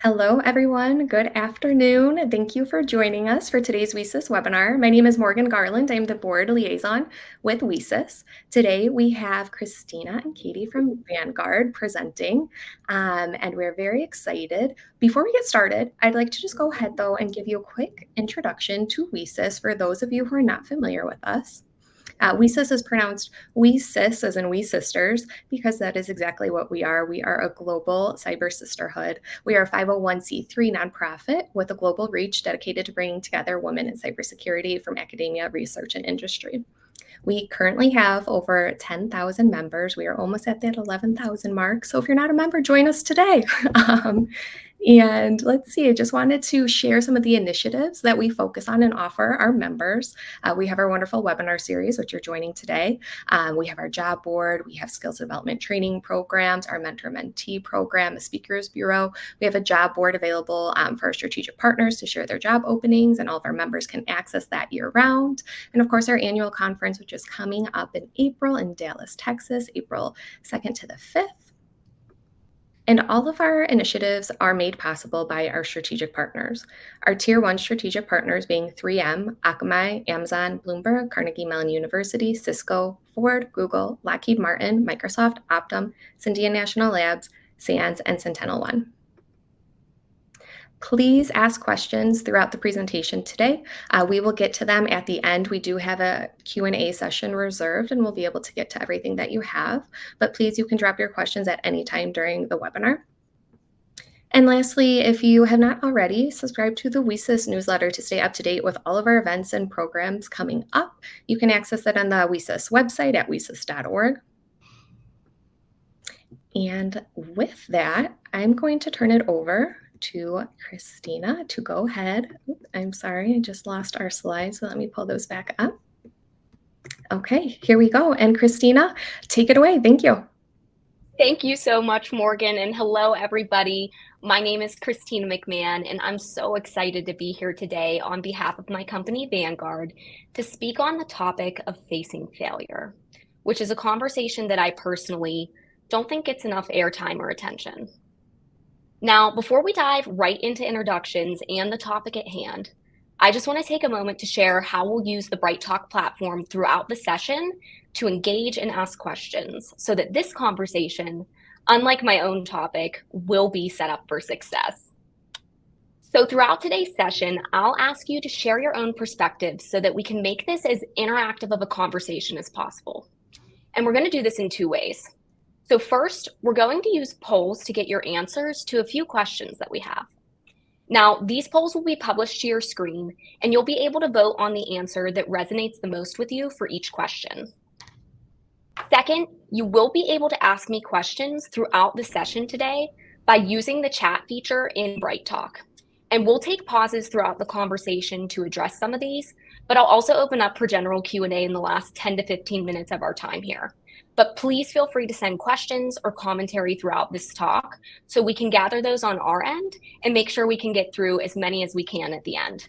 Hello, everyone. Good afternoon. Thank you for joining us for today's WESIS webinar. My name is Morgan Garland. I'm the board liaison with WESIS. Today, we have Christina and Katie from Vanguard presenting, and we're very excited. Before we get started, I'd like to just go ahead, though, and give you a quick introduction to WESIS for those of you who are not familiar with us. WESIS is pronounced we sis as in we sisters because that is exactly what we are. We are a global cyber sisterhood. We are a 501c3 nonprofit with a global reach dedicated to bringing together women in cybersecurity from academia, research, and industry. We currently have over 10,000 members. We are almost at that 11,000 mark. So if you're not a member, join us today. And let's see, I just wanted to share some of the initiatives that we focus on and offer our members. We have our wonderful webinar series, which you're joining today. We have our job board. We have skills development training programs, our mentor-mentee program, a speakers bureau. We have a job board available for our strategic partners to share their job openings, and all of our members can access that year-round. And of course, our annual conference, which is coming up in April in Dallas, Texas, April 2nd to the 5th. And all of our initiatives are made possible by our strategic partners. Our Tier 1 strategic partners being 3M, Akamai, Amazon, Bloomberg, Carnegie Mellon University, Cisco, Ford, Google, Lockheed Martin, Microsoft, Optum, Syndia National Labs, SANS, and SentinelOne. Please ask questions throughout the presentation today. We will get to them at the end. We do have a Q&A session reserved, and we'll be able to get to everything that you have. But please, you can drop your questions at any time during the webinar. And lastly, if you have not already, subscribe to the WESIS newsletter to stay up to date with all of our events and programs coming up. You can access it on the WESIS website at wesis.org. And with that, I'm going to turn it over to Christina to go ahead. I'm sorry, I just lost our slides, so let me pull those back up. Okay, here we go. And Christina, take it away. Thank you. Thank you so much, Morgan, and hello, everybody. My name is Christina McMahon, and I'm so excited to be here today on behalf of my company, Vanguard, to speak on the topic of facing failure, which is a conversation that I personally don't think gets enough airtime or attention. Now, before we dive right into introductions and the topic at hand, I just want to take a moment to share how we'll use the Bright Talk platform throughout the session to engage and ask questions so that this conversation, unlike my own topic, will be set up for success. So throughout today's session, I'll ask you to share your own perspectives so that we can make this as interactive of a conversation as possible. And we're going to do this in two ways. So first, we're going to use polls to get your answers to a few questions that we have. Now, these polls will be published to your screen, and you'll be able to vote on the answer that resonates the most with you for each question. Second, you will be able to ask me questions throughout the session today by using the chat feature in Bright Talk. And we'll take pauses throughout the conversation to address some of these, but I'll also open up for general Q&A in the last 10 to 15 minutes of our time here. But please feel free to send questions or commentary throughout this talk so we can gather those on our end and make sure we can get through as many as we can at the end.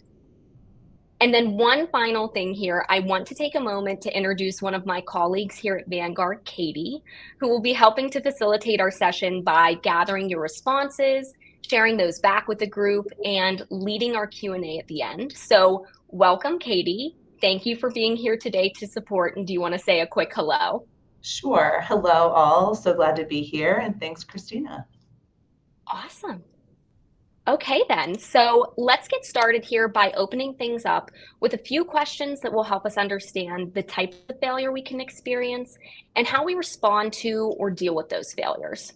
And then one final thing here, I want to take a moment to introduce one of my colleagues here at Vanguard, Katie, who will be helping to facilitate our session by gathering your responses, sharing those back with the group, and leading our Q&A at the end. So welcome, Katie. Thank you for being here today to support. And do you want to say a quick hello? Sure. Hello, all. So glad to be here. And thanks, Christina. Awesome. Okay, then. So let's get started here by opening things up with a few questions that will help us understand the type of failure we can experience and how we respond to or deal with those failures.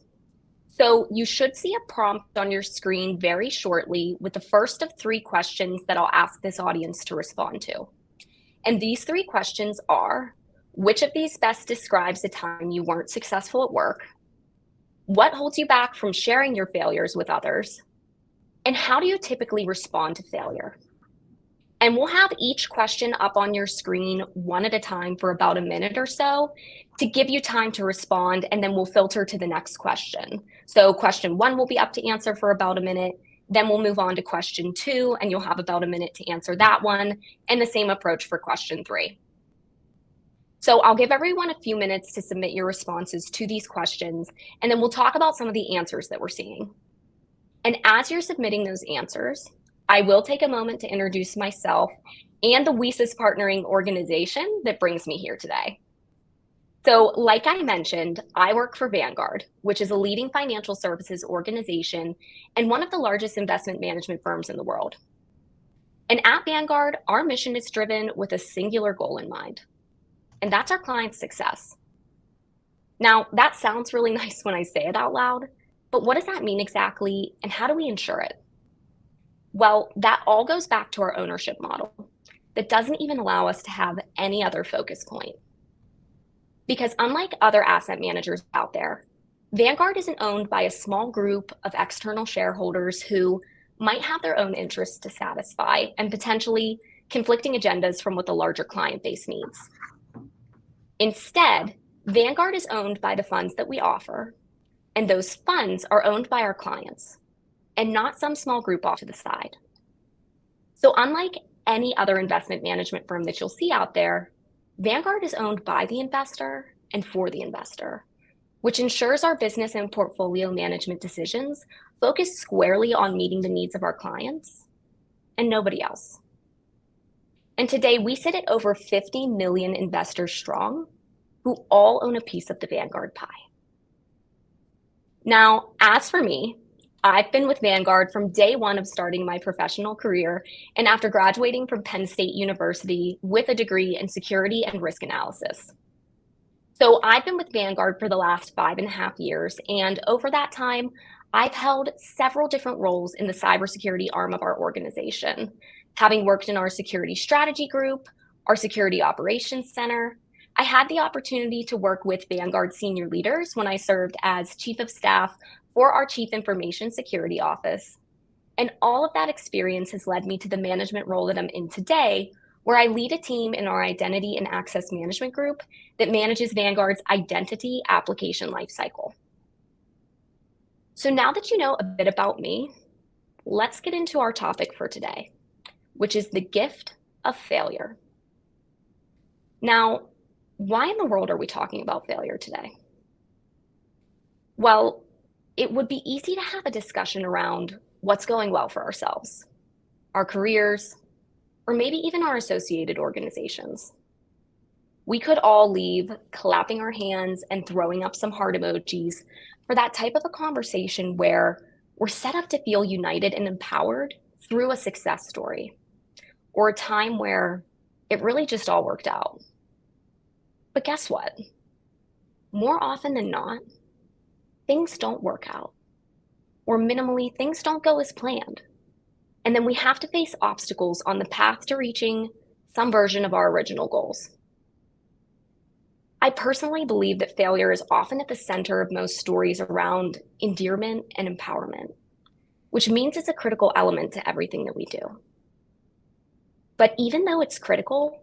So you should see a prompt on your screen very shortly with the first of three questions that I'll ask this audience to respond to. And these three questions are: which of these best describes the time you weren't successful at work? What holds you back from sharing your failures with others? And how do you typically respond to failure? And we'll have each question up on your screen one at a time for about a minute or so to give you time to respond, and then we'll filter to the next question. So question one will be up to answer for about a minute. Then we'll move on to question two, and you'll have about a minute to answer that one, and the same approach for question three. So I'll give everyone a few minutes to submit your responses to these questions, and then we'll talk about some of the answers that we're seeing. And as you're submitting those answers, I will take a moment to introduce myself and the WESIS partnering organization that brings me here today. So, like I mentioned, I work for Vanguard, which is a leading financial services organization and one of the largest investment management firms in the world. And at Vanguard, our mission is driven with a singular goal in mind, and that's our clients' success. Now, that sounds really nice when I say it out loud, but what does that mean exactly, and how do we ensure it? Well, that all goes back to our ownership model that doesn't even allow us to have any other focus point. Because unlike other asset managers out there, Vanguard isn't owned by a small group of external shareholders who might have their own interests to satisfy and potentially conflicting agendas from what the larger client base needs. Instead, Vanguard is owned by the funds that we offer, and those funds are owned by our clients, and not some small group off to the side. So unlike any other investment management firm that you'll see out there, Vanguard is owned by the investor and for the investor, which ensures our business and portfolio management decisions focus squarely on meeting the needs of our clients and nobody else. And today we sit at over 50 million investors strong who all own a piece of the Vanguard pie. Now, as for me, I've been with Vanguard from day one of starting my professional career and after graduating from Penn State University with a degree in security and risk analysis. So I've been with Vanguard for the last 5.5 years, and over that time, I've held several different roles in the cybersecurity arm of our organization, having worked in our security strategy group, our security operations center. I had the opportunity to work with Vanguard senior leaders when I served as chief of staff for our Chief Information Security Office. And all of that experience has led me to the management role that I'm in today, where I lead a team in our Identity and Access Management group that manages Vanguard's identity application lifecycle. So now that you know a bit about me, let's get into our topic for today, which is the gift of failure. Now, why in the world are we talking about failure today? Well, it would be easy to have a discussion around what's going well for ourselves, our careers, or maybe even our associated organizations. We could all leave clapping our hands and throwing up some heart emojis for that type of a conversation where we're set up to feel united and empowered through a success story, or a time where it really just all worked out. But guess what? More often than not, things don't work out, or minimally, things don't go as planned. And then we have to face obstacles on the path to reaching some version of our original goals. I personally believe that failure is often at the center of most stories around endearment and empowerment, which means it's a critical element to everything that we do. But even though it's critical,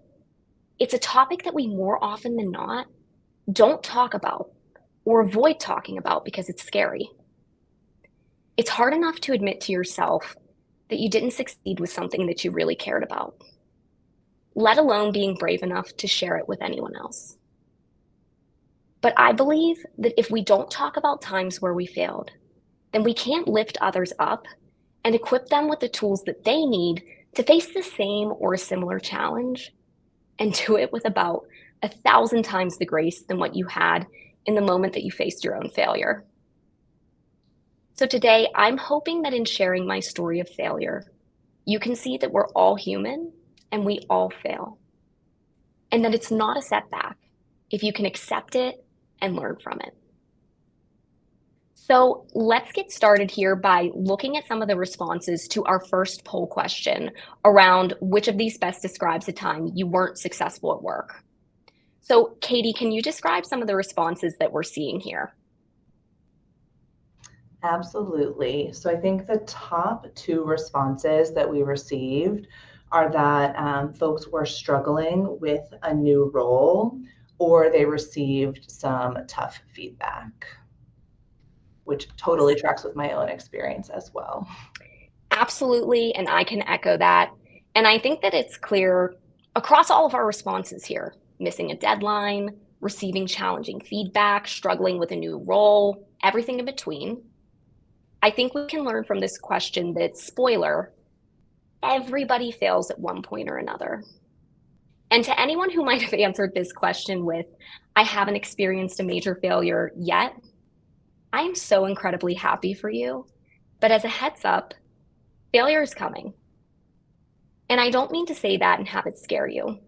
it's a topic that we more often than not don't talk about or avoid talking about because it's scary. It's hard enough to admit to yourself that you didn't succeed with something that you really cared about, let alone being brave enough to share it with anyone else. But I believe that if we don't talk about times where we failed, then we can't lift others up and equip them with the tools that they need to face the same or a similar challenge and do it with about 1,000 times the grace than what you had in the moment that you faced your own failure. So today, I'm hoping that in sharing my story of failure, you can see that we're all human and we all fail, and that it's not a setback if you can accept it and learn from it. So let's get started here by looking at some of the responses to our first poll question around which of these best describes a time you weren't successful at work. So Katie, can you describe some of the responses that we're seeing here? Absolutely. So I think the top two responses that we received are that folks were struggling with a new role or they received some tough feedback, which totally tracks with my own experience as well. Absolutely, and I can echo that. And I think that it's clear across all of our responses here, missing a deadline, receiving challenging feedback, struggling with a new role, everything in between. I think we can learn from this question that, spoiler, everybody fails at one point or another. And to anyone who might have answered this question with, I haven't experienced a major failure yet, I am so incredibly happy for you. But as a heads up, failure is coming. And I don't mean to say that and have it scare you,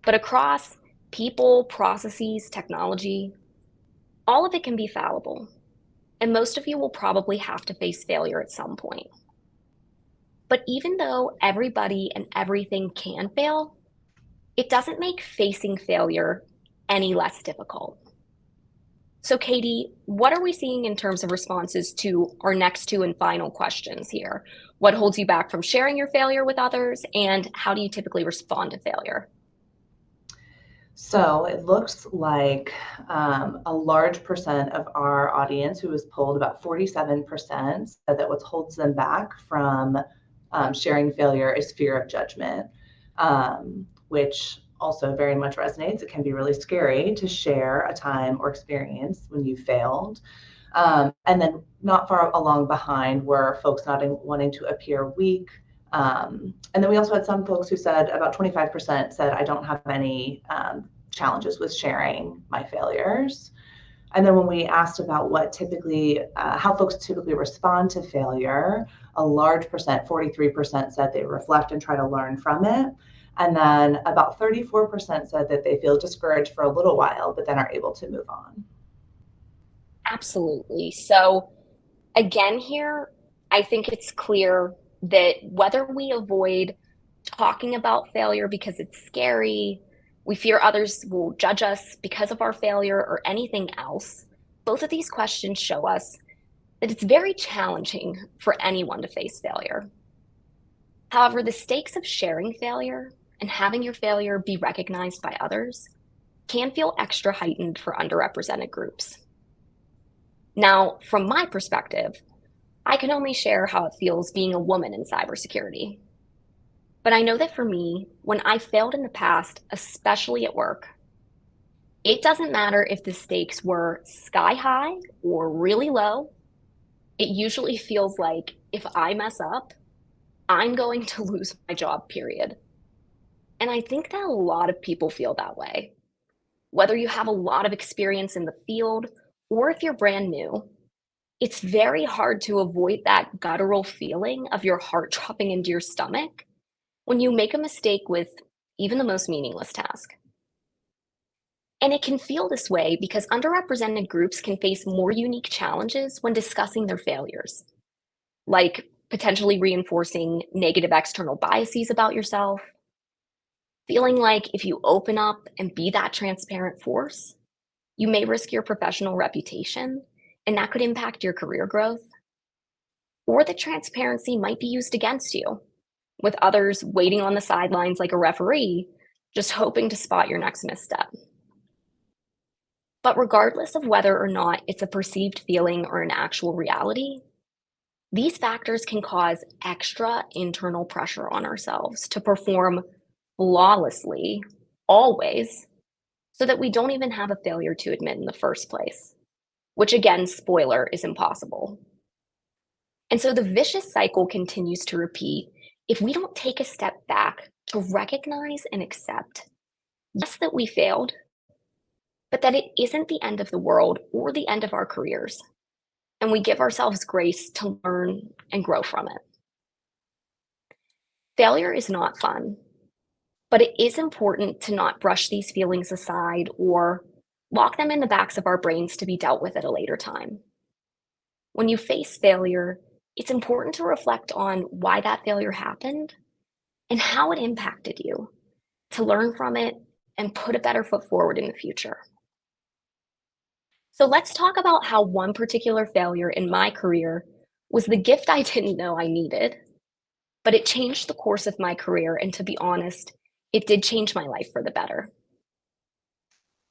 but across people, processes, technology, all of it can be fallible. And most of you will probably have to face failure at some point. But even though everybody and everything can fail, it doesn't make facing failure any less difficult. So Katie, what are we seeing in terms of responses to our next two and final questions here? What holds you back from sharing your failure with others, and how do you typically respond to failure? So it looks like a large percent of our audience, who was polled, about 47%, said that what holds them back from sharing failure is fear of judgment, which also very much resonates. It can be really scary to share a time or experience when you failed. And then not far along behind were folks not wanting to appear weak. And then we also had some folks who said, about 25% said, I don't have any challenges with sharing my failures. And then when we asked about what typically, how folks typically respond to failure, a large percent, 43%, said they reflect and try to learn from it. And then about 34% said that they feel discouraged for a little while, but then are able to move on. Absolutely. So again here, I think it's clear that whether we avoid talking about failure because it's scary, we fear others will judge us because of our failure, or anything else, both of these questions show us that it's very challenging for anyone to face failure. However, the stakes of sharing failure and having your failure be recognized by others can feel extra heightened for underrepresented groups. Now, from my perspective, I can only share how it feels being a woman in cybersecurity. But I know that for me, when I failed in the past, especially at work, it doesn't matter if the stakes were sky high or really low. It usually feels like if I mess up, I'm going to lose my job, period. And I think that a lot of people feel that way. Whether you have a lot of experience in the field or if you're brand new, it's very hard to avoid that guttural feeling of your heart dropping into your stomach when you make a mistake with even the most meaningless task. And it can feel this way because underrepresented groups can face more unique challenges when discussing their failures, like potentially reinforcing negative external biases about yourself, feeling like if you open up and be that transparent force, you may risk your professional reputation, and that could impact your career growth. Or the transparency might be used against you, with others waiting on the sidelines like a referee, just hoping to spot your next misstep. But regardless of whether or not it's a perceived feeling or an actual reality, these factors can cause extra internal pressure on ourselves to perform flawlessly, always, so that we don't even have a failure to admit in the first place, which again, spoiler, is impossible. And so the vicious cycle continues to repeat if we don't take a step back to recognize and accept, yes, that we failed, but that it isn't the end of the world or the end of our careers. And we give ourselves grace to learn and grow from it. Failure is not fun, but it is important to not brush these feelings aside or lock them in the backs of our brains to be dealt with at a later time. When you face failure, it's important to reflect on why that failure happened and how it impacted you, to learn from it and put a better foot forward in the future. So let's talk about how one particular failure in my career was the gift I didn't know I needed, but it changed the course of my career, and to be honest, it did change my life for the better.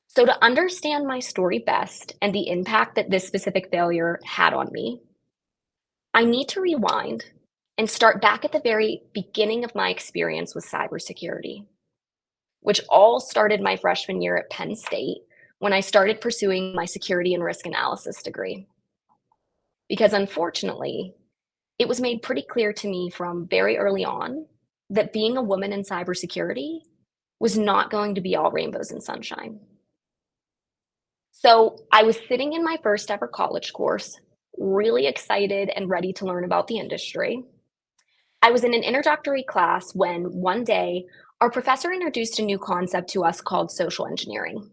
So to understand my story best and the impact that this specific failure had on me, I need to rewind and start back at the very beginning of my experience with cybersecurity, which all started my freshman year at Penn State when I started pursuing my security and risk analysis degree. because unfortunately, it was made pretty clear to me from very early on that being a woman in cybersecurity was not going to be all rainbows and sunshine. So I was sitting in my first ever college course, really excited and ready to learn about the industry. I was in an introductory class when one day our professor introduced a new concept to us called social engineering.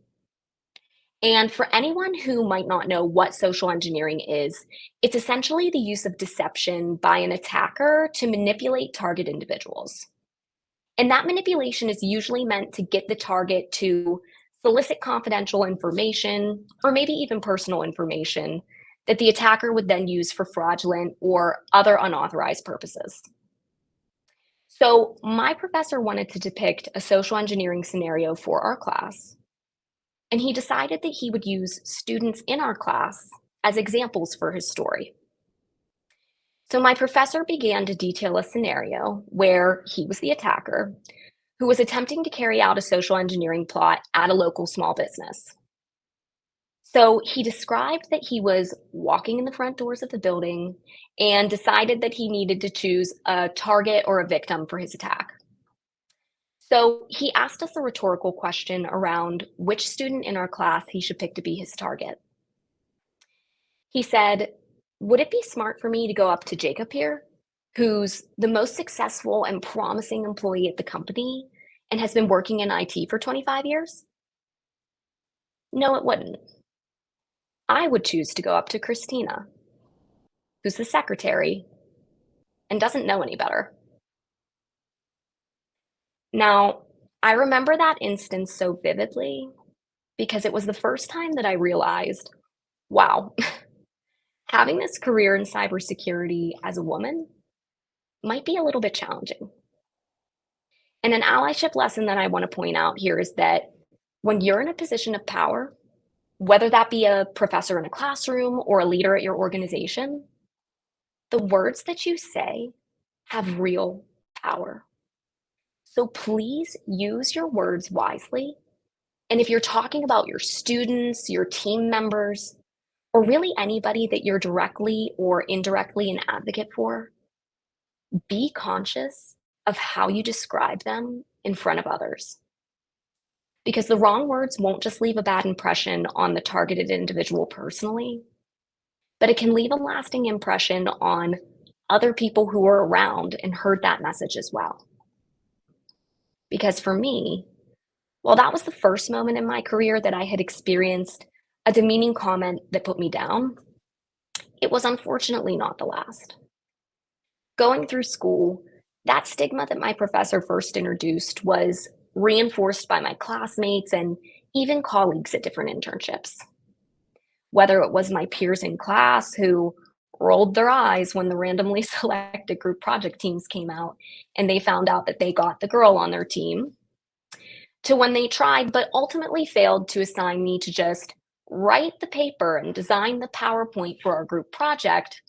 And for anyone who might not know what social engineering is, it's essentially the use of deception by an attacker to manipulate target individuals. And that manipulation is usually meant to get the target to solicit confidential information or maybe even personal information that the attacker would then use for fraudulent or other unauthorized purposes. So my professor wanted to depict a social engineering scenario for our class, and he decided that he would use students in our class as examples for his story. So my professor began to detail a scenario where he was the attacker who was attempting to carry out a social engineering plot at a local small business. So he described that he was walking in the front doors of the building and decided that he needed to choose a target or a victim for his attack. So he asked us a rhetorical question around which student in our class he should pick to be his target. He said, "Would it be smart for me to go up to Jacob here, who's the most successful and promising employee at the company and has been working in IT for 25 years? No, it wouldn't. I would choose to go up to Christina, who's the secretary and doesn't know any better." Now, I remember that instance so vividly because it was the first time that I realized, wow, having this career in cybersecurity as a woman might be a little bit challenging. And an allyship lesson that I want to point out here is that when you're in a position of power, whether that be a professor in a classroom or a leader at your organization, the words that you say have real power. So please use your words wisely. And if you're talking about your students, your team members, or really anybody that you're directly or indirectly an advocate for, be conscious of how you describe them in front of others. Because the wrong words won't just leave a bad impression on the targeted individual personally, but it can leave a lasting impression on other people who were around and heard that message as well. Because for me, well, that was the first moment in my career that I had experienced a demeaning comment that put me down. It was unfortunately not the last. Going through school, that stigma that my professor first introduced was reinforced by my classmates and even colleagues at different internships. Whether it was my peers in class who rolled their eyes when the randomly selected group project teams came out and they found out that they got the girl on their team, to when they tried but ultimately failed to assign me to just write the paper and design the PowerPoint for our group project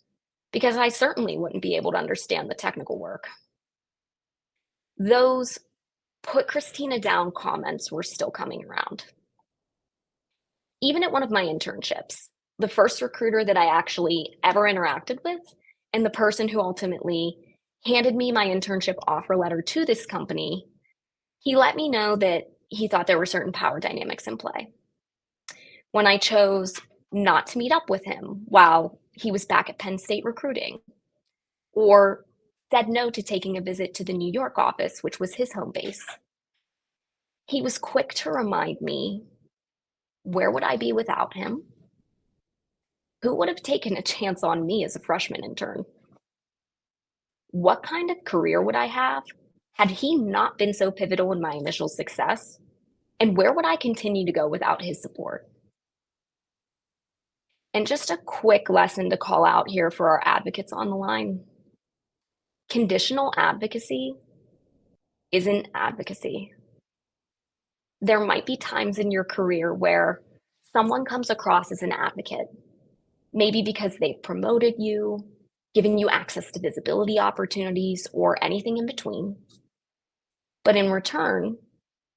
because I certainly wouldn't be able to understand the technical work. Those put Christina down comments were still coming around. Even at one of my internships, the first recruiter that I actually ever interacted with, and the person who ultimately handed me my internship offer letter to this company, he let me know that he thought there were certain power dynamics in play. When I chose not to meet up with him while he was back at Penn State recruiting, or said no to taking a visit to the New York office, which was his home base, he was quick to remind me, where would I be without him? Who would have taken a chance on me as a freshman intern? What kind of career would I have had he not been so pivotal in my initial success? And where would I continue to go without his support? And just a quick lesson to call out here for our advocates on the line. Conditional advocacy isn't advocacy. There might be times in your career where someone comes across as an advocate, maybe because they've promoted you, given you access to visibility opportunities, or anything in between. But in return,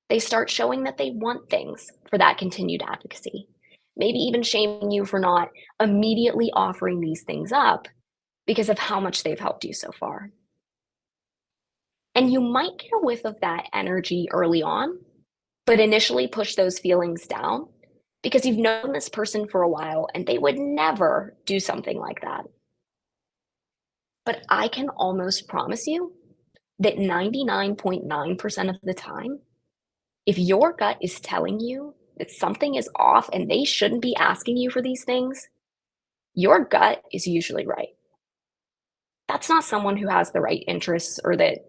they start showing that they want things for that continued advocacy. maybe even shaming you for not immediately offering these things up because of how much they've helped you so far. And you might get a whiff of that energy early on, but initially push those feelings down because you've known this person for a while and they would never do something like that. But I can almost promise you that 99.9% of the time, if your gut is telling you that something is off and they shouldn't be asking you for these things, your gut is usually right. That's not someone who has the right interests or that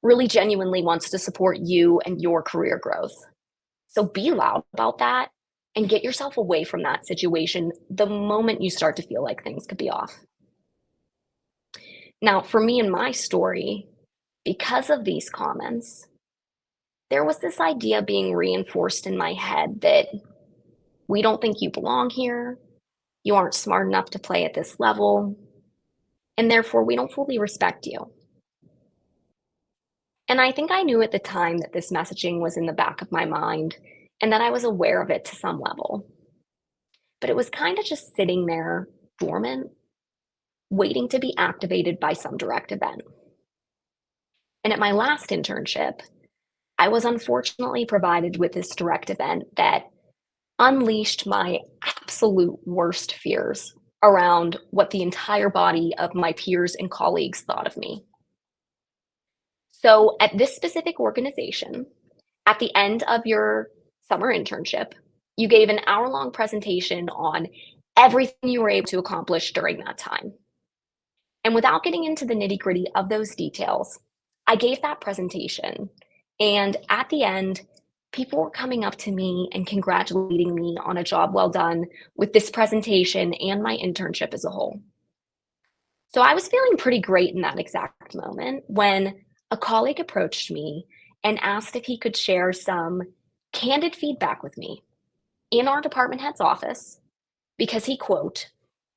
really genuinely wants to support you and your career growth. So be loud about that and get yourself away from that situation the moment you start to feel like things could be off. Now, for me and my story, because of these comments, there was this idea being reinforced in my head that we don't think you belong here, you aren't smart enough to play at this level, and therefore we don't fully respect you. And I think I knew at the time that this messaging was in the back of my mind and that I was aware of it to some level. But it was kind of just sitting there dormant, waiting to be activated by some direct event. And at my last internship, I was unfortunately provided with this direct event that unleashed my absolute worst fears around what the entire body of my peers and colleagues thought of me. So, at this specific organization, at the end of your summer internship, you gave an hour-long presentation on everything you were able to accomplish during that time. And without getting into the nitty-gritty of those details, I gave that presentation, and at the end, people were coming up to me and congratulating me on a job well done with this presentation and my internship as a whole. So I was feeling pretty great in that exact moment when a colleague approached me and asked if he could share some candid feedback with me in our department head's office because he, quote,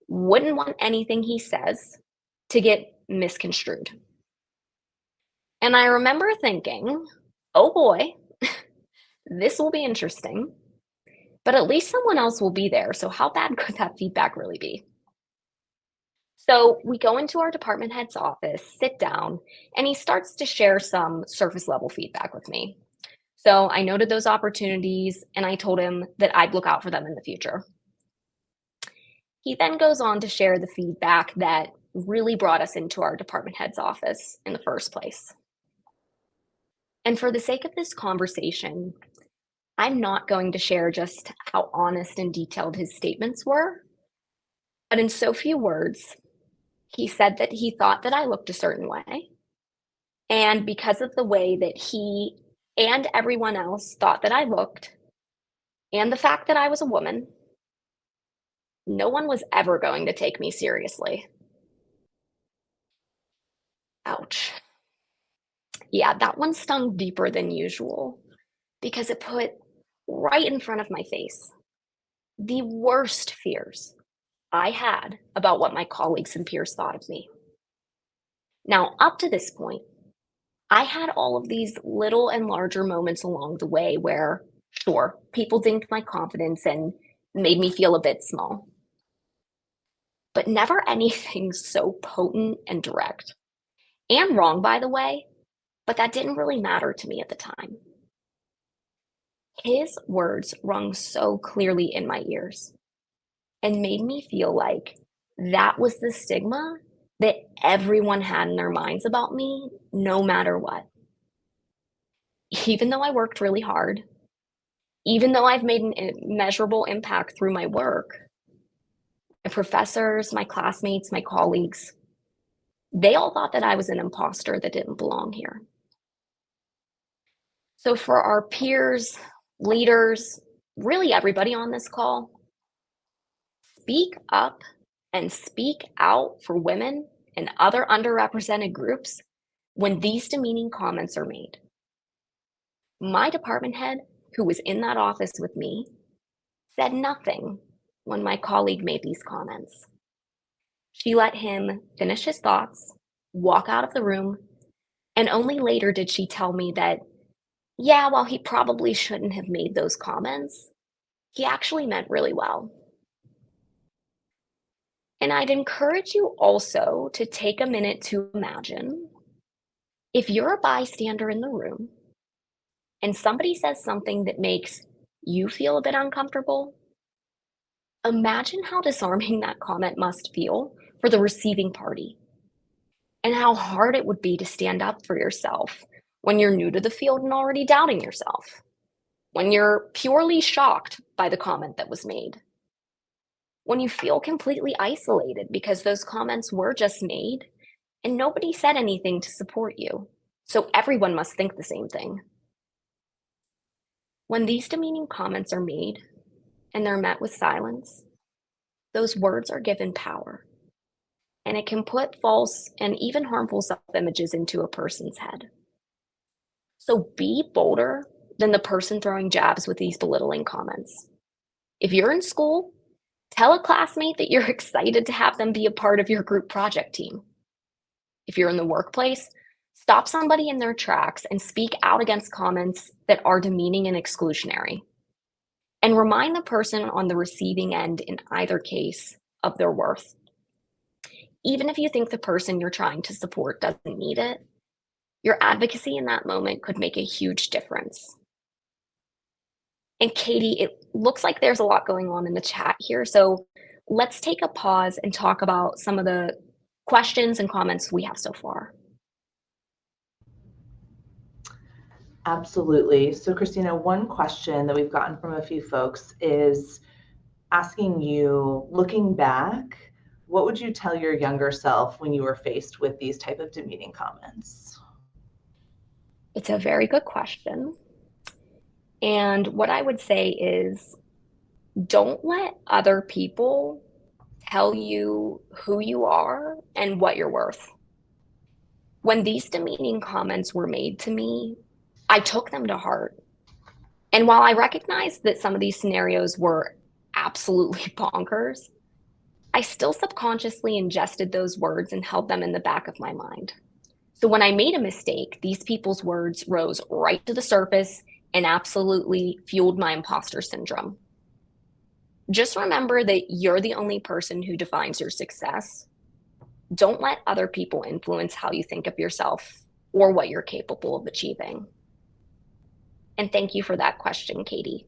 wouldn't want anything he says to get misconstrued. And I remember thinking, oh boy, this will be interesting, but at least someone else will be there. So how bad could that feedback really be? So we go into our department head's office, sit down, and he starts to share some surface level feedback with me. So I noted those opportunities and I told him that I'd look out for them in the future. He then goes on to share the feedback that really brought us into our department head's office in the first place. And for the sake of this conversation, I'm not going to share just how honest and detailed his statements were, but in so few words, he said that he thought that I looked a certain way. And because of the way that he and everyone else thought that I looked, and the fact that I was a woman, no one was ever going to take me seriously. Ouch. Yeah, that one stung deeper than usual because it put right in front of my face the worst fears I had about what my colleagues and peers thought of me. Now, up to this point, I had all of these little and larger moments along the way where, sure, people dinged my confidence and made me feel a bit small, but never anything so potent and direct. And wrong, by the way, but that didn't really matter to me at the time. His words rung so clearly in my ears and made me feel like that was the stigma that everyone had in their minds about me, no matter what. Even though I worked really hard, even though I've made an immeasurable impact through my work, my professors, my classmates, my colleagues, they all thought that I was an imposter that didn't belong here. So for our peers, leaders, really everybody on this call, speak up and speak out for women and other underrepresented groups when these demeaning comments are made. My department head, who was in that office with me, said nothing when my colleague made these comments. She let him finish his thoughts, walk out of the room, and only later did she tell me that, yeah, while he probably shouldn't have made those comments, he actually meant really well. And I'd encourage you also to take a minute to imagine if you're a bystander in the room and somebody says something that makes you feel a bit uncomfortable, imagine how disarming that comment must feel for the receiving party and how hard it would be to stand up for yourself when you're new to the field and already doubting yourself, when you're purely shocked by the comment that was made, when you feel completely isolated because those comments were just made and nobody said anything to support you. So everyone must think the same thing. When these demeaning comments are made and they're met with silence, those words are given power, and it can put false and even harmful self-images into a person's head. So be bolder than the person throwing jabs with these belittling comments. If you're in school, tell a classmate that you're excited to have them be a part of your group project team. If you're in the workplace, stop somebody in their tracks and speak out against comments that are demeaning and exclusionary. And remind the person on the receiving end in either case of their worth. Even if you think the person you're trying to support doesn't need it, your advocacy in that moment could make a huge difference. And Katie, it looks like there's a lot going on in the chat here. So let's take a pause and talk about some of the questions and comments we have so far. Absolutely. So Christina, one question that we've gotten from a few folks is asking you, looking back, what would you tell your younger self when you were faced with these type of demeaning comments? It's a very good question. And what I would say is, don't let other people tell you who you are and what you're worth. When these demeaning comments were made to me, I took them to heart. And while I recognize that some of these scenarios were absolutely bonkers, I still subconsciously ingested those words and held them in the back of my mind. So when I made a mistake, these people's words rose right to the surface and absolutely fueled my imposter syndrome. Just remember that you're the only person who defines your success. Don't let other people influence how you think of yourself or what you're capable of achieving. And thank you for that question, Katie.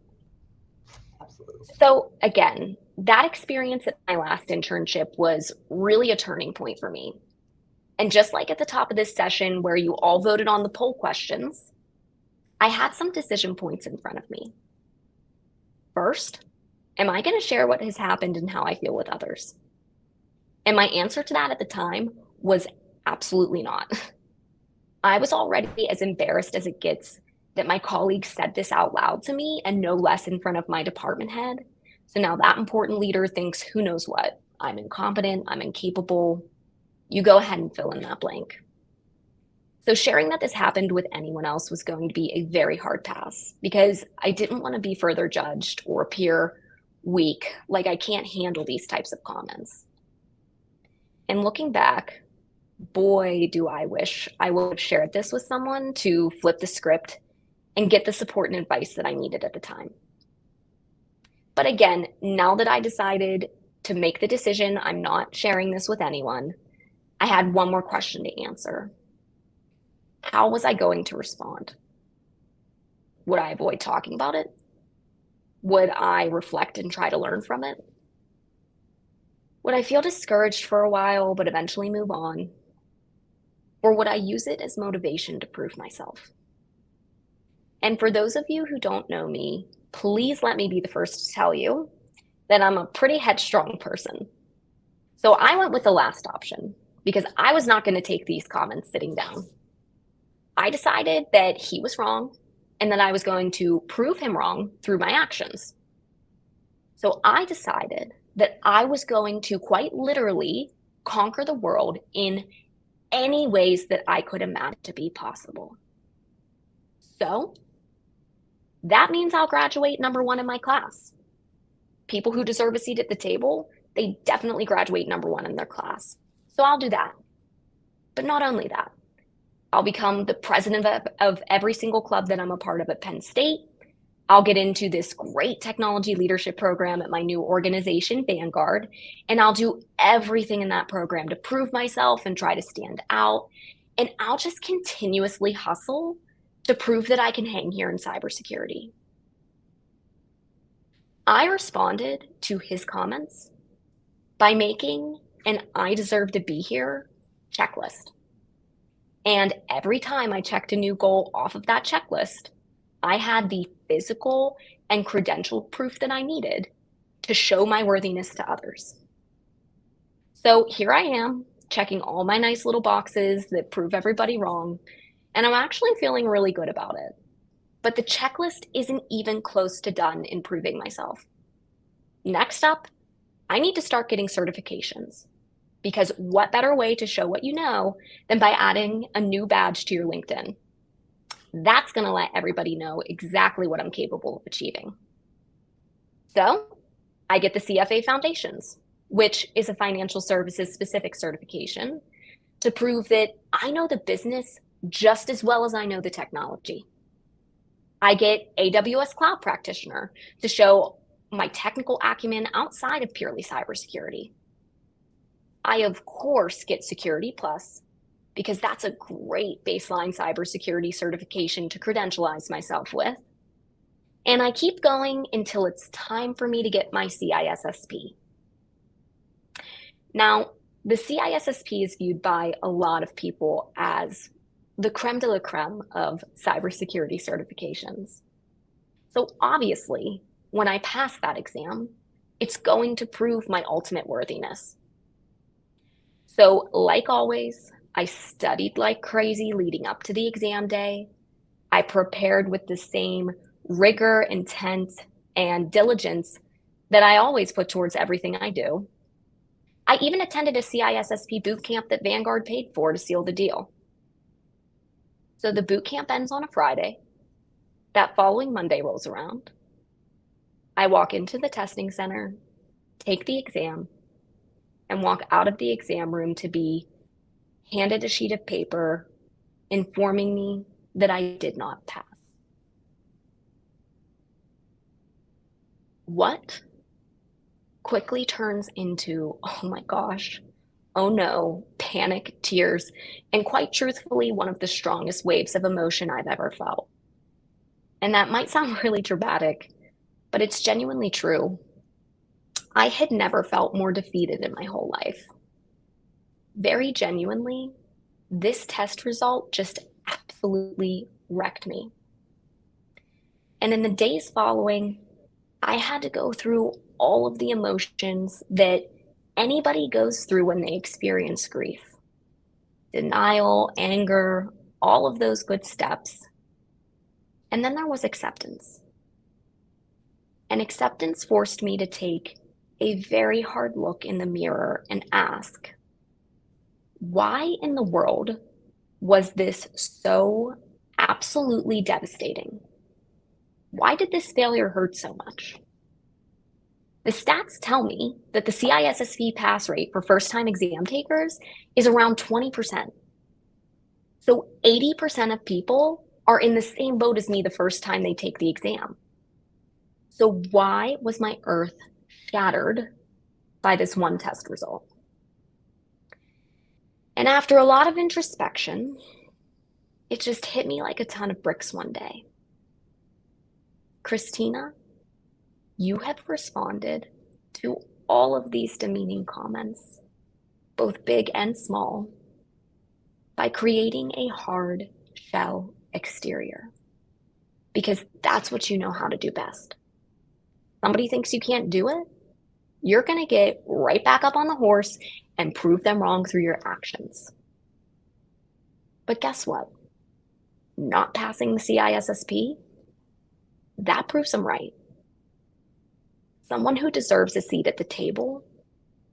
Absolutely. So again, that experience at my last internship was really a turning point for me. And just like at the top of this session where you all voted on the poll questions, I had some decision points in front of me. First, am I going to share what has happened and how I feel with others? And my answer to that at the time was absolutely not. I was already as embarrassed as it gets that my colleagues said this out loud to me and no less in front of my department head. So now that important leader thinks who knows what. I'm incompetent, I'm incapable. You go ahead and fill in that blank. So sharing that this happened with anyone else was going to be a very hard pass because I didn't want to be further judged or appear weak, like I can't handle these types of comments. And looking back, boy, do I wish I would have shared this with someone to flip the script and get the support and advice that I needed at the time. But again, now that I decided to make the decision, I'm not sharing this with anyone, I had one more question to answer. How was I going to respond? Would I avoid talking about it? Would I reflect and try to learn from it? Would I feel discouraged for a while, but eventually move on? Or would I use it as motivation to prove myself? And for those of you who don't know me, please let me be the first to tell you that I'm a pretty headstrong person. So I went with the last option because I was not going to take these comments sitting down. I decided that he was wrong and that I was going to prove him wrong through my actions. So I decided that I was going to quite literally conquer the world in any ways that I could imagine to be possible. So that means I'll graduate #1 in my class. People who deserve a seat at the table, they definitely graduate #1 in their class. So I'll do that. But not only that, I'll become the president of every single club that I'm a part of at Penn State. I'll get into this great technology leadership program at my new organization, Vanguard, and I'll do everything in that program to prove myself and try to stand out. And I'll just continuously hustle to prove that I can hang here in cybersecurity. I responded to his comments by making an I deserve to be here checklist. And every time I checked a new goal off of that checklist, I had the physical and credential proof that I needed to show my worthiness to others. So here I am, checking all my nice little boxes that prove everybody wrong, and I'm actually feeling really good about it. But the checklist isn't even close to done in proving myself. Next up, I need to start getting certifications. Because what better way to show what you know than by adding a new badge to your LinkedIn? That's going to let everybody know exactly what I'm capable of achieving. So I get the CFA Foundations, which is a financial services specific certification to prove that I know the business just as well as I know the technology. I get AWS Cloud Practitioner to show my technical acumen outside of purely cybersecurity. I, of course, get Security Plus because that's a great baseline cybersecurity certification to credentialize myself with. And I keep going until it's time for me to get my CISSP. Now, the CISSP is viewed by a lot of people as the creme de la creme of cybersecurity certifications. So obviously, when I pass that exam, it's going to prove my ultimate worthiness. So like always, I studied like crazy leading up to the exam day. I prepared with the same rigor, intent, and diligence that I always put towards everything I do. I even attended a CISSP boot camp that Vanguard paid for to seal the deal. So the boot camp ends on a Friday. That following Monday rolls around. I walk into the testing center, take the exam, and walk out of the exam room to be handed a sheet of paper informing me that I did not pass. What quickly turns into, oh my gosh, oh no, panic, tears, and quite truthfully, one of the strongest waves of emotion I've ever felt. And that might sound really dramatic, but it's genuinely true. I had never felt more defeated in my whole life. Very genuinely, this test result just absolutely wrecked me. And in the days following, I had to go through all of the emotions that anybody goes through when they experience grief. Denial, anger, all of those good steps. And then there was acceptance. And acceptance forced me to take a very hard look in the mirror and ask, why in the world was this so absolutely devastating? Why did this failure hurt so much? The stats tell me that the CISSP pass rate for first-time exam takers is around 20%. So 80% of people are in the same boat as me the first time they take the exam. So why was my earth shattered by this one test result? And after a lot of introspection, it just hit me like a ton of bricks one day. Christina, you have responded to all of these demeaning comments, both big and small, by creating a hard shell exterior, because that's what you know how to do best. Somebody thinks you can't do it, you're going to get right back up on the horse and prove them wrong through your actions. But guess what? Not passing the CISSP, that proves them right. Someone who deserves a seat at the table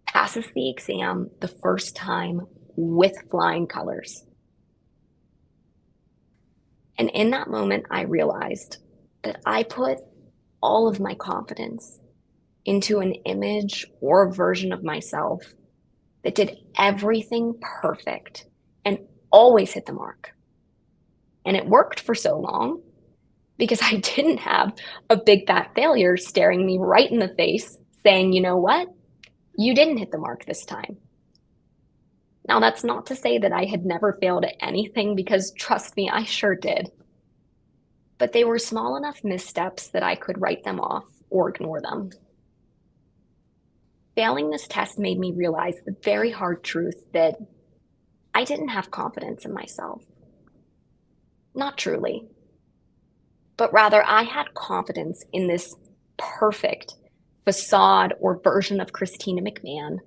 passes the exam the first time with flying colors. And in that moment, I realized that I put all of my confidence into an image or a version of myself that did everything perfect and always hit the mark. And it worked for so long because I didn't have a big fat failure staring me right in the face saying, you know what? You didn't hit the mark this time. Now, that's not to say that I had never failed at anything, because trust me, I sure did. But they were small enough missteps that I could write them off or ignore them. Failing this test made me realize the very hard truth that I didn't have confidence in myself. Not truly, but rather I had confidence in this perfect facade or version of Christina McMahon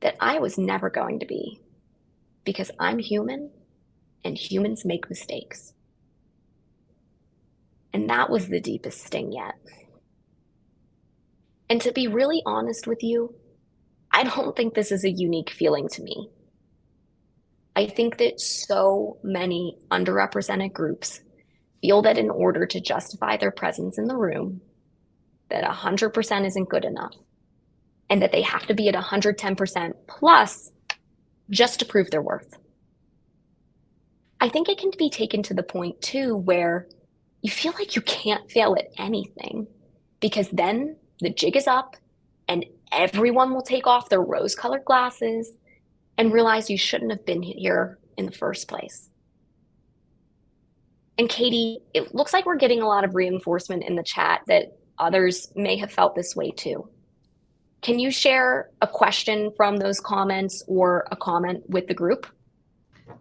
that I was never going to be, because I'm human and humans make mistakes. And that was the deepest sting yet. And to be really honest with you, I don't think this is a unique feeling to me. I think that so many underrepresented groups feel that in order to justify their presence in the room, that 100% isn't good enough, and that they have to be at 110% plus just to prove their worth. I think it can be taken to the point too where you feel like you can't fail at anything, because then the jig is up and everyone will take off their rose-colored glasses and realize you shouldn't have been here in the first place. And Katie, it looks like we're getting a lot of reinforcement in the chat that others may have felt this way too. Can you share a question from those comments or a comment with the group?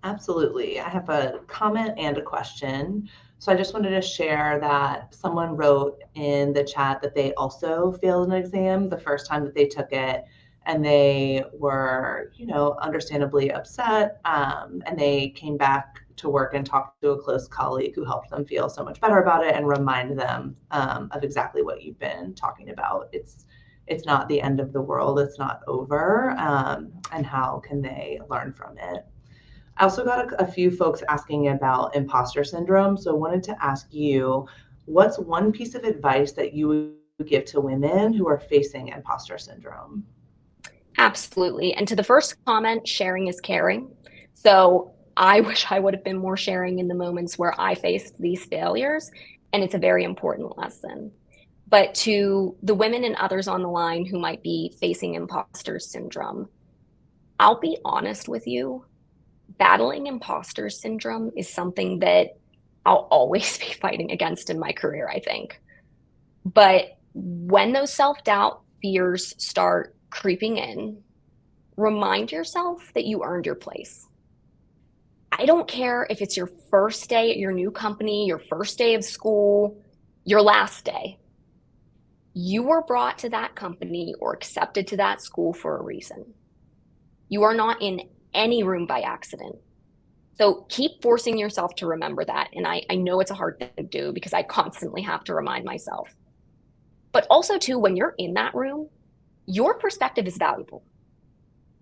Absolutely. I have a comment and a question. So I just wanted to share that someone wrote in the chat that they also failed an exam the first time that they took it, and they were, understandably upset. And they came back to work and talked to a close colleague who helped them feel so much better about it and remind them of exactly what you've been talking about. It's not the end of the world. It's not over. And how can they learn from it? I also got a few folks asking about imposter syndrome. So I wanted to ask you, what's one piece of advice that you would give to women who are facing imposter syndrome? Absolutely. And to the first comment, sharing is caring. So I wish I would have been more sharing in the moments where I faced these failures. And it's a very important lesson. But to the women and others on the line who might be facing imposter syndrome, I'll be honest with you. Battling imposter syndrome is something that I'll always be fighting against in my career, I think. But when those self-doubt fears start creeping in, remind yourself that you earned your place. I don't care if it's your first day at your new company, your first day of school, your last day. You were brought to that company or accepted to that school for a reason. You are not in any room by accident. So keep forcing yourself to remember that. And I know it's a hard thing to do because I constantly have to remind myself. But also too, when you're in that room, your perspective is valuable.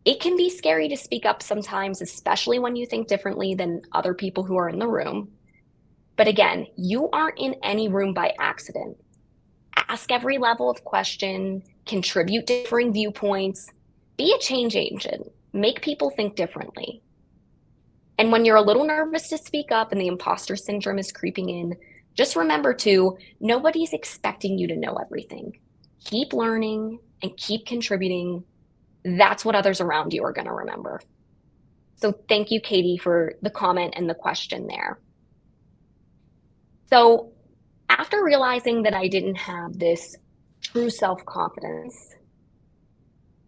It can be scary to speak up sometimes, especially when you think differently than other people who are in the room. But again, you aren't in any room by accident. Ask every level of question, contribute differing viewpoints, be a change agent, make people think differently. And when you're a little nervous to speak up and the imposter syndrome is creeping in, just remember to, nobody's expecting you to know everything. Keep learning and keep contributing. That's what others around you are going to remember. So thank you, Katie, for the comment and the question there. So after realizing that I didn't have this true self-confidence,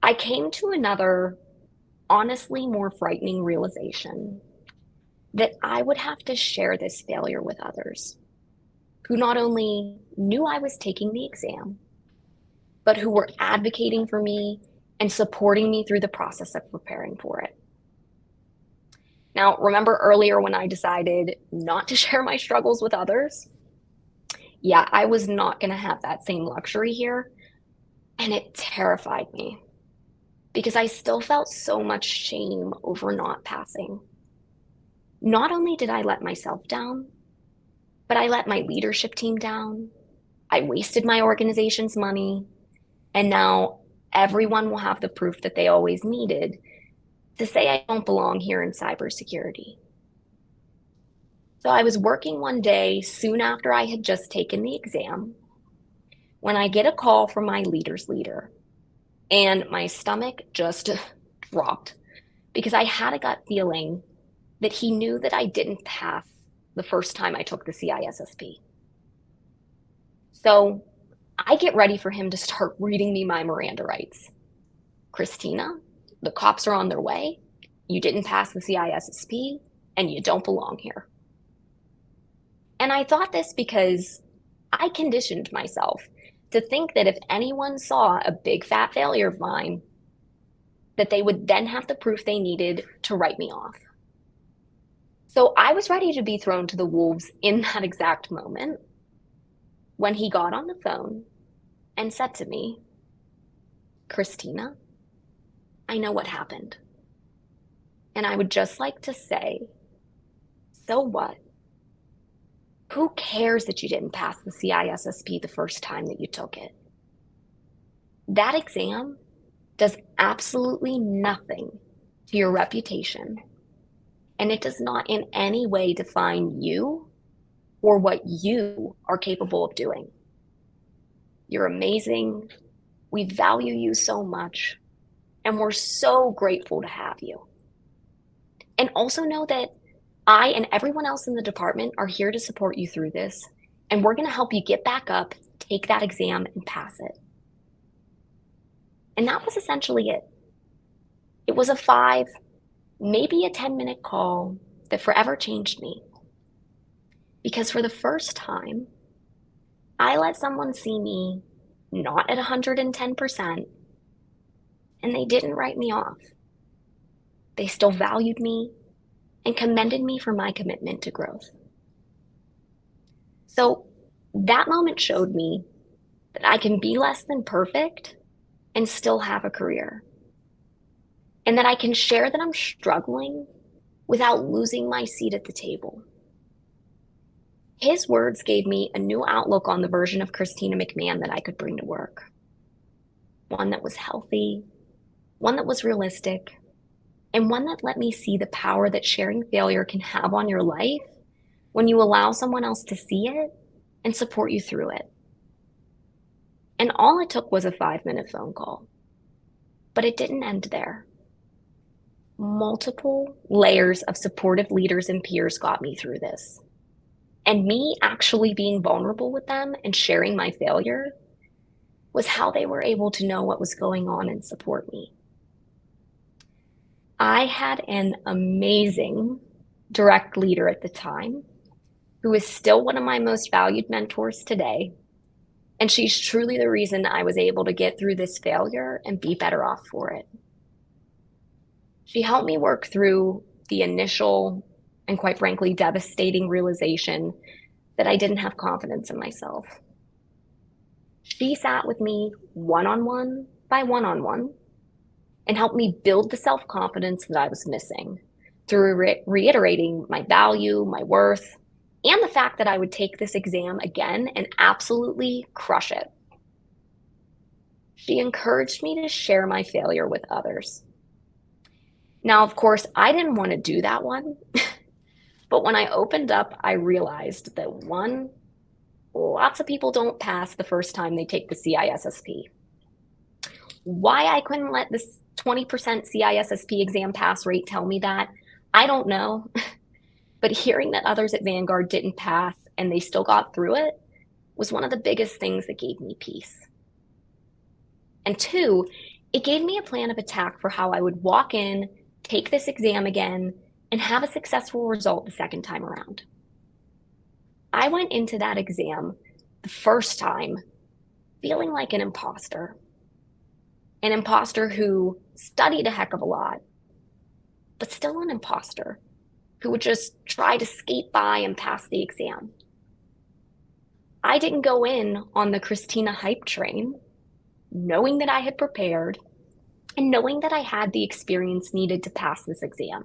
I came to another, honestly more frightening realization that I would have to share this failure with others who not only knew I was taking the exam, but who were advocating for me and supporting me through the process of preparing for it. Now, remember earlier when I decided not to share my struggles with others? Yeah, I was not going to have that same luxury here, and it terrified me because I still felt so much shame over not passing. Not only did I let myself down, but I let my leadership team down. I wasted my organization's money, and now everyone will have the proof that they always needed to say I don't belong here in cybersecurity. So I was working one day soon after I had just taken the exam when I get a call from my leader's leader, and my stomach just dropped because I had a gut feeling that he knew that I didn't pass the first time I took the CISSP. So I get ready for him to start reading me my Miranda rights. Christina, the cops are on their way. You didn't pass the CISSP, and you don't belong here. And I thought this because I conditioned myself to think that if anyone saw a big fat failure of mine, that they would then have the proof they needed to write me off. So I was ready to be thrown to the wolves in that exact moment when he got on the phone and said to me, Christina, I know what happened. And I would just like to say, so what? Who cares that you didn't pass the CISSP the first time that you took it? That exam does absolutely nothing to your reputation, and it does not in any way define you or what you are capable of doing. You're amazing. We value you so much, and we're so grateful to have you. And also know that I and everyone else in the department are here to support you through this, and we're going to help you get back up, take that exam, and pass it. And that was essentially it. It was a 5, maybe a 10-minute call that forever changed me. Because for the first time, I let someone see me not at 110%, and they didn't write me off. They still valued me and commended me for my commitment to growth. So that moment showed me that I can be less than perfect and still have a career. And that I can share that I'm struggling without losing my seat at the table. His words gave me a new outlook on the version of Christina McMahon that I could bring to work. One that was healthy, one that was realistic, and one that let me see the power that sharing failure can have on your life when you allow someone else to see it and support you through it. And all it took was a 5-minute phone call. But it didn't end there. Multiple layers of supportive leaders and peers got me through this. And me actually being vulnerable with them and sharing my failure was how they were able to know what was going on and support me. I had an amazing direct leader at the time who is still one of my most valued mentors today. And she's truly the reason I was able to get through this failure and be better off for it. She helped me work through the initial and quite frankly, devastating realization that I didn't have confidence in myself. She sat with me one-on-one by one-on-one and helped me build the self-confidence that I was missing through reiterating my value, my worth, and the fact that I would take this exam again and absolutely crush it. She encouraged me to share my failure with others. Now, of course, I didn't want to do that one, but when I opened up, I realized that one, lots of people don't pass the first time they take the CISSP. Why I couldn't let this 20% CISSP exam pass rate tell me that, I don't know. But hearing that others at Vanguard didn't pass and they still got through it was one of the biggest things that gave me peace. And 2, it gave me a plan of attack for how I would walk in, take this exam again, and have a successful result the second time around. I went into that exam the first time feeling like an imposter who studied a heck of a lot, but still an imposter who would just try to skate by and pass the exam. I didn't go in on the Christina hype train, knowing that I had prepared and knowing that I had the experience needed to pass this exam.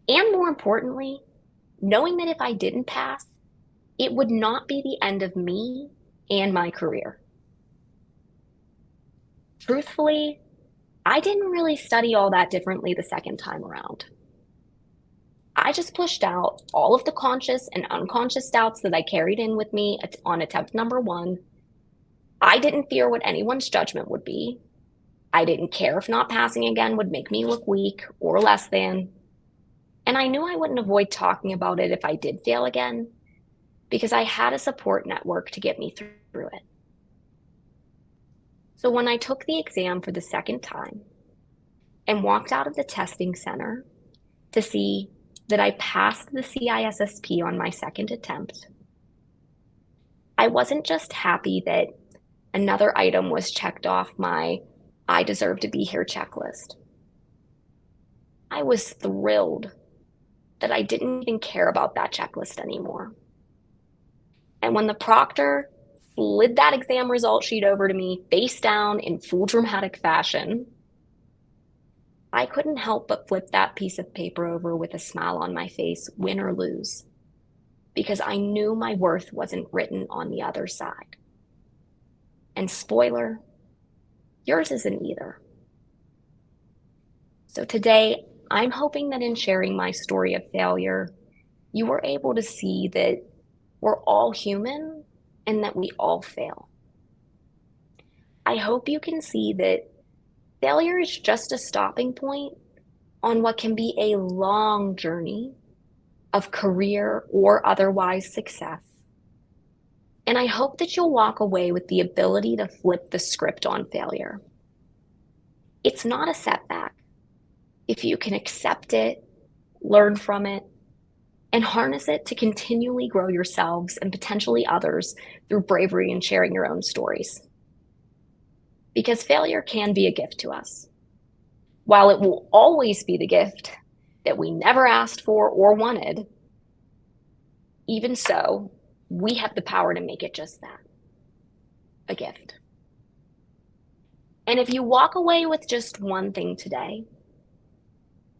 And more importantly, knowing that if I didn't pass, it would not be the end of me and my career. Truthfully, I didn't really study all that differently the second time around. I just pushed out all of the conscious and unconscious doubts that I carried in with me on attempt number 1. I didn't fear what anyone's judgment would be. I didn't care if not passing again would make me look weak or less than. And I knew I wouldn't avoid talking about it if I did fail again, because I had a support network to get me through it. So when I took the exam for the second time and walked out of the testing center to see that I passed the CISSP on my second attempt, I wasn't just happy that another item was checked off my I deserve to be here checklist. I was thrilled that I didn't even care about that checklist anymore. And when the proctor slid that exam result sheet over to me face down in full dramatic fashion, I couldn't help but flip that piece of paper over with a smile on my face, win or lose, because I knew my worth wasn't written on the other side. And spoiler, yours isn't either. So today, I'm hoping that in sharing my story of failure, you were able to see that we're all human and that we all fail. I hope you can see that failure is just a stopping point on what can be a long journey of career or otherwise success. And I hope that you'll walk away with the ability to flip the script on failure. It's not a setback if you can accept it, learn from it, and harness it to continually grow yourselves and potentially others through bravery and sharing your own stories. Because failure can be a gift to us. While it will always be the gift that we never asked for or wanted, even so, we have the power to make it just that, a gift. And if you walk away with just one thing today,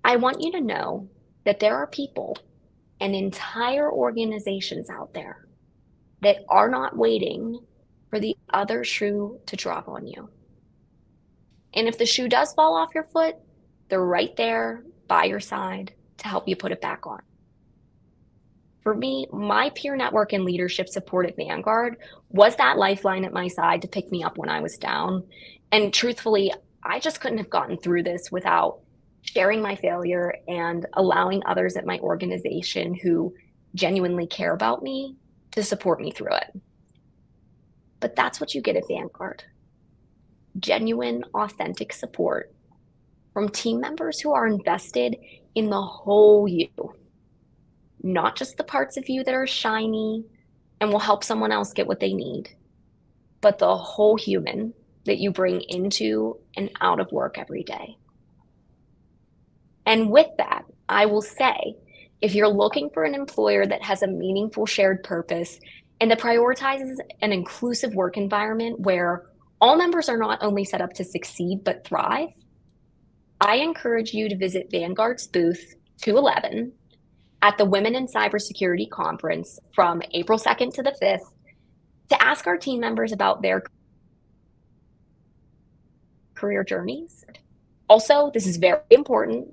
I want you to know that there are people and entire organizations out there that are not waiting for the other shoe to drop on you. And if the shoe does fall off your foot, they're right there by your side to help you put it back on. For me, my peer network and leadership support at Vanguard was that lifeline at my side to pick me up when I was down. And truthfully, I just couldn't have gotten through this without sharing my failure and allowing others at my organization who genuinely care about me to support me through it. But that's what you get at Vanguard. Genuine, authentic support from team members who are invested in the whole you, not just the parts of you that are shiny and will help someone else get what they need, but the whole human that you bring into and out of work every day. And with that, I will say, if you're looking for an employer that has a meaningful shared purpose and that prioritizes an inclusive work environment where all members are not only set up to succeed but thrive, I encourage you to visit Vanguard's booth 211 at the Women in Cybersecurity Conference from April 2nd to the 5th to ask our team members about their career journeys. Also, this is very important.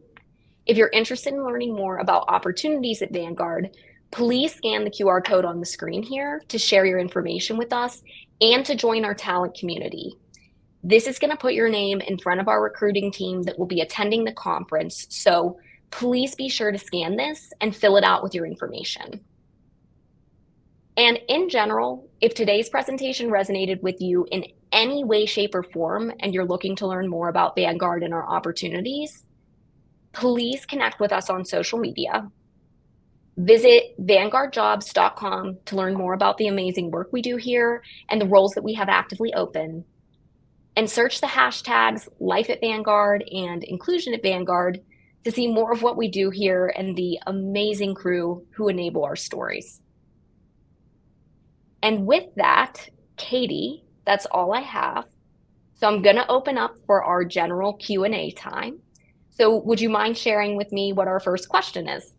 If you're interested in learning more about opportunities at Vanguard, please scan the QR code on the screen here to share your information with us and to join our talent community. This is going to put your name in front of our recruiting team that will be attending the conference. So please be sure to scan this and fill it out with your information. And in general, if today's presentation resonated with you in any way, shape, or form, and you're looking to learn more about Vanguard and our opportunities, please connect with us on social media. Visit vanguardjobs.com to learn more about the amazing work we do here and the roles that we have actively open. And search the hashtags Life at Vanguard and Inclusion at Vanguard to see more of what we do here and the amazing crew who enable our stories. And with that, Katie, that's all I have. So I'm going to open up for our general Q&A time. So would you mind sharing with me what our first question is?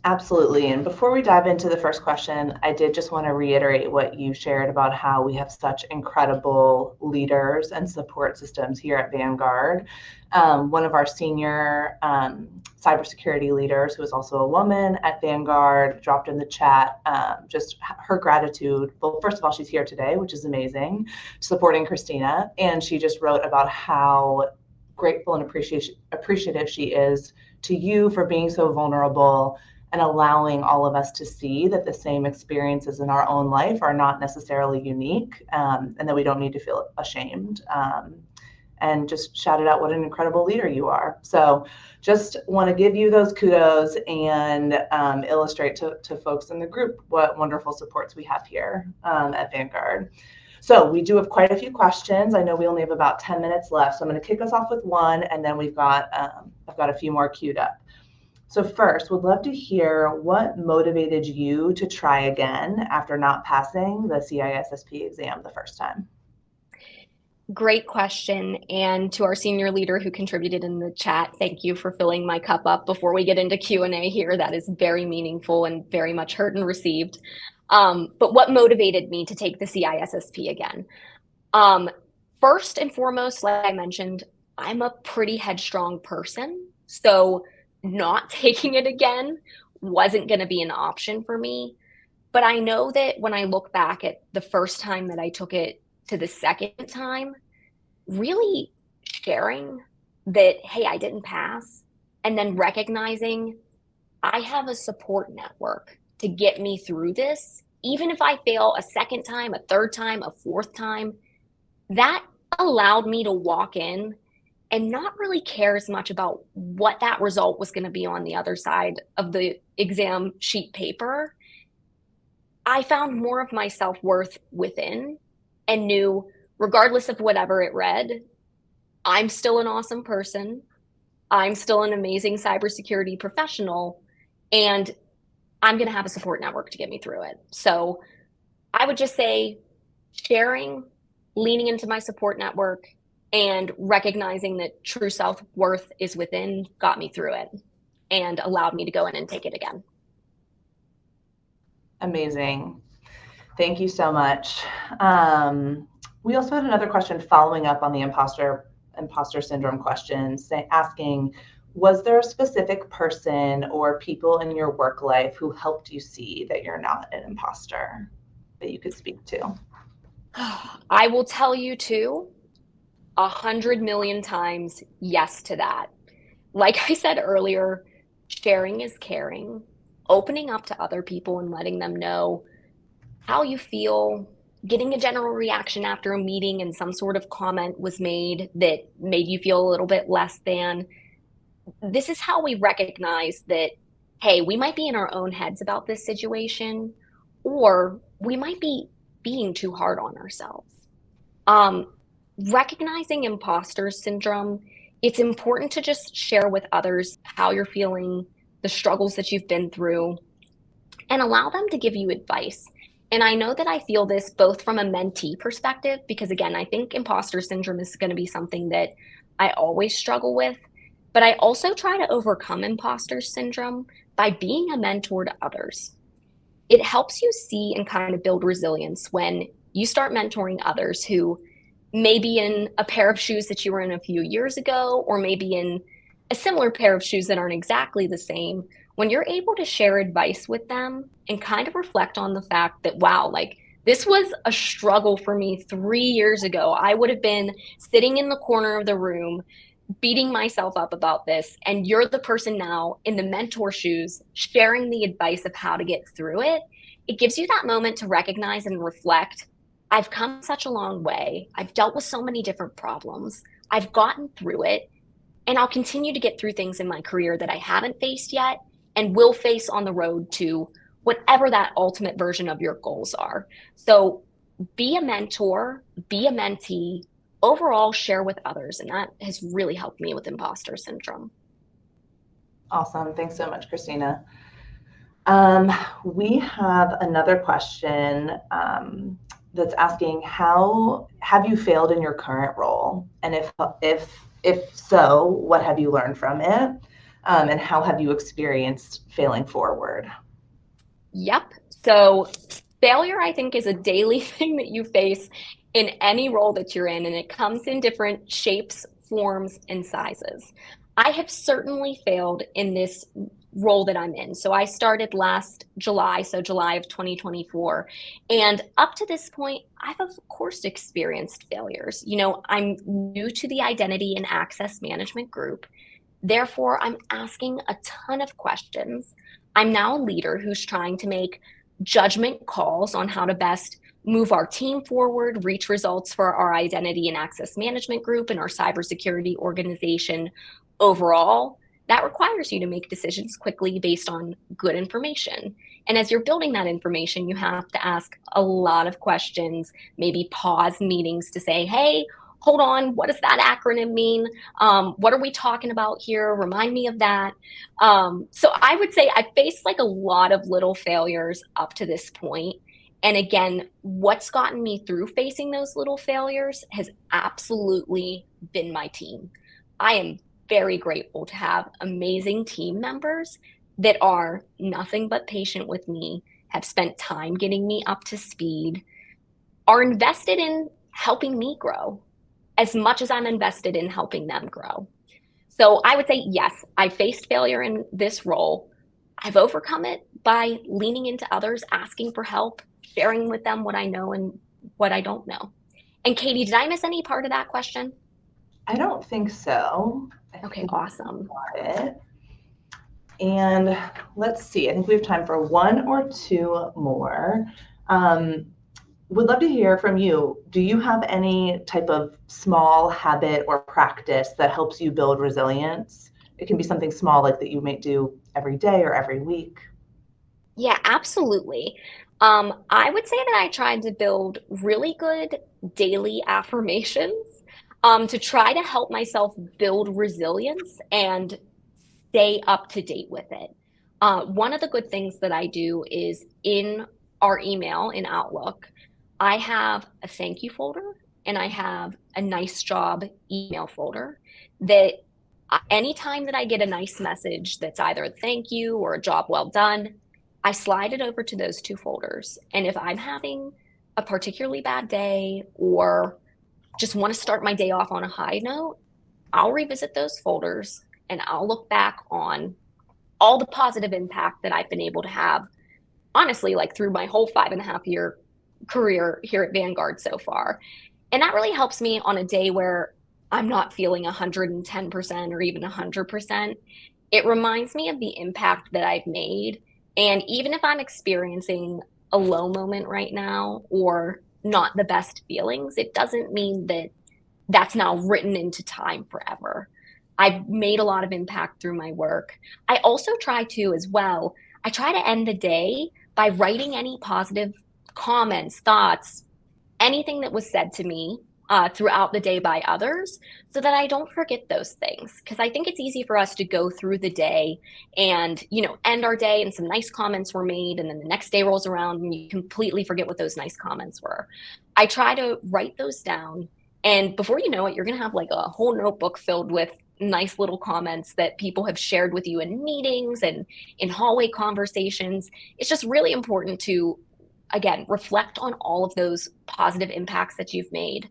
Absolutely. And before we dive into the first question, I did just want to reiterate what you shared about how we have such incredible leaders and support systems here at Vanguard. One of our senior cybersecurity leaders, who is also a woman at Vanguard, dropped in the chat just her gratitude. Well, first of all, she's here today, which is amazing, supporting Christina. And she just wrote about how grateful and appreciative she is to you for being so vulnerable and allowing all of us to see that the same experiences in our own life are not necessarily unique, and that we don't need to feel ashamed. And just shouted out what an incredible leader you are. So just want to give you those kudos and illustrate to folks in the group what wonderful supports we have here at Vanguard. So we do have quite a few questions. I know we only have about 10 minutes left, so I'm going to kick us off with one, and then I've got a few more queued up. So first, would love to hear what motivated you to try again after not passing the CISSP exam the first time. Great question. And to our senior leader who contributed in the chat, thank you for filling my cup up before we get into Q&A here. That is very meaningful and very much heard and received. But what motivated me to take the CISSP again? First and foremost, like I mentioned, I'm a pretty headstrong person. So not taking it again wasn't going to be an option for me. But I know that when I look back at the first time that I took it to the second time, really sharing that, hey, I didn't pass, and then recognizing I have a support network to get me through this. Even if I fail a second time, a third time, a fourth time, that allowed me to walk in and not really care as much about what that result was going to be on the other side of the exam sheet paper. I found more of my self-worth within and knew, regardless of whatever it read, I'm still an awesome person. I'm still an amazing cybersecurity professional, and I'm going to have a support network to get me through it. So I would just say sharing, leaning into my support network, and recognizing that true self-worth is within got me through it and allowed me to go in and take it again. Amazing. Thank you so much. We also had another question following up on the imposter syndrome question, asking, was there a specific person or people in your work life who helped you see that you're not an imposter that you could speak to? I will tell you too, 100 million times yes to that. Like I said earlier, sharing is caring. Opening up to other people and letting them know how you feel, getting a general reaction after a meeting and some sort of comment was made that made you feel a little bit less than. This is how we recognize that, hey, we might be in our own heads about this situation, or we might be being too hard on ourselves. Recognizing imposter syndrome, it's important to just share with others how you're feeling, the struggles that you've been through, and allow them to give you advice. And I know that I feel this both from a mentee perspective, because again, I think imposter syndrome is going to be something that I always struggle with, but I also try to overcome imposter syndrome by being a mentor to others. It helps you see and kind of build resilience when you start mentoring others who may be in a pair of shoes that you were in a few years ago, or maybe in a similar pair of shoes that aren't exactly the same. When you're able to share advice with them and kind of reflect on the fact that, wow, like this was a struggle for me 3 years ago. I would have been sitting in the corner of the room, beating myself up about this. And you're the person now in the mentor shoes, sharing the advice of how to get through it. It gives you that moment to recognize and reflect. I've come such a long way. I've dealt with so many different problems. I've gotten through it. And I'll continue to get through things in my career that I haven't faced yet and will face on the road to whatever that ultimate version of your goals are. So be a mentor, be a mentee, overall share with others. And that has really helped me with imposter syndrome. Awesome. Thanks so much, Christina. We have another question that's asking, how have you failed in your current role? And if so, what have you learned from it? and how have you experienced failing forward? Yep. So failure, I think, is a daily thing that you face in any role that you're in, and it comes in different shapes, forms, and sizes. I have certainly failed in this role that I'm in. So I started last July, so July of 2024. And up to this point, I've of course experienced failures. I'm new to the identity and access management group. Therefore, I'm asking a ton of questions. I'm now a leader who's trying to make judgment calls on how to best move our team forward, reach results for our identity and access management group and our cybersecurity organization overall. That requires you to make decisions quickly based on good information. And as you're building that information, you have to ask a lot of questions, maybe pause meetings to say, hey, hold on, what does that acronym mean? What are we talking about here? Remind me of that. So I would say I faced like a lot of little failures up to this point. And again, what's gotten me through facing those little failures has absolutely been my team. I am very grateful to have amazing team members that are nothing but patient with me, have spent time getting me up to speed, are invested in helping me grow as much as I'm invested in helping them grow. So I would say, yes, I faced failure in this role. I've overcome it by leaning into others, asking for help, sharing with them what I know and what I don't know. And Katie, did I miss any part of that question? I don't think so. Okay, awesome. Got it. And let's see, I think we have time for one or two more. Would love to hear from you. Do you have any type of small habit or practice that helps you build resilience? It can be something small like that you might do every day or every week. Yeah, absolutely. I would say that I tried to build really good daily affirmations to try to help myself build resilience and stay up to date with it. One of the good things that I do is in our email in Outlook, I have a thank you folder and I have a nice job email folder that anytime that I get a nice message that's either a thank you or a job well done, I slide it over to those two folders. And if I'm having a particularly bad day or just want to start my day off on a high note, I'll revisit those folders and I'll look back on all the positive impact that I've been able to have, honestly, like through my whole 5.5 year career here at Vanguard so far. And that really helps me on a day where I'm not feeling 110% or even 100%. It reminds me of the impact that I've made. And even if I'm experiencing a low moment right now or not the best feelings, it doesn't mean that that's now written into time forever. I've made a lot of impact through my work. I also try to, as well, I try to end the day by writing any positive comments, thoughts, anything that was said to me throughout the day by others so that I don't forget those things. Because I think it's easy for us to go through the day and, end our day and some nice comments were made. And then the next day rolls around and you completely forget what those nice comments were. I try to write those down. And before you know it, you're going to have like a whole notebook filled with nice little comments that people have shared with you in meetings and in hallway conversations. It's just really important to, again, reflect on all of those positive impacts that you've made.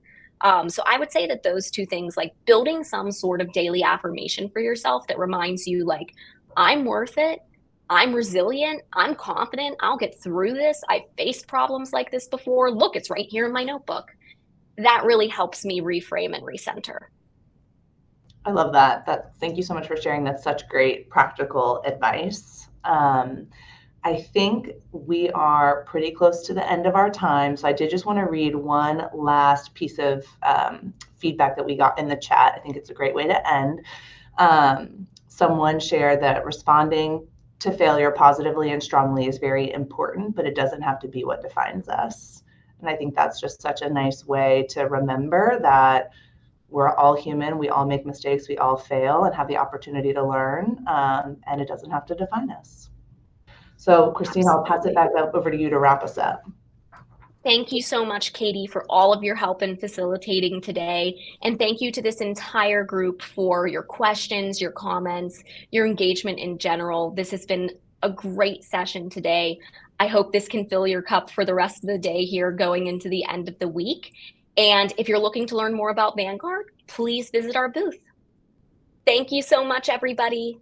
So I would say that those two things, like building some sort of daily affirmation for yourself that reminds you, like, I'm worth it. I'm resilient. I'm confident. I'll get through this. I've faced problems like this before. Look, it's right here in my notebook. That really helps me reframe and recenter. I love that. Thank you so much for sharing. That's such great practical advice. I think we are pretty close to the end of our time. So I did just want to read one last piece of feedback that we got in the chat. I think it's a great way to end. Someone shared that responding to failure positively and strongly is very important, but it doesn't have to be what defines us. And I think that's just such a nice way to remember that we're all human, we all make mistakes, we all fail and have the opportunity to learn, and it doesn't have to define us. So Christina, I'll pass it back up over to you to wrap us up. Thank you so much, Katie, for all of your help in facilitating today. And thank you to this entire group for your questions, your comments, your engagement in general. This has been a great session today. I hope this can fill your cup for the rest of the day here going into the end of the week. And if you're looking to learn more about Vanguard, please visit our booth. Thank you so much, everybody.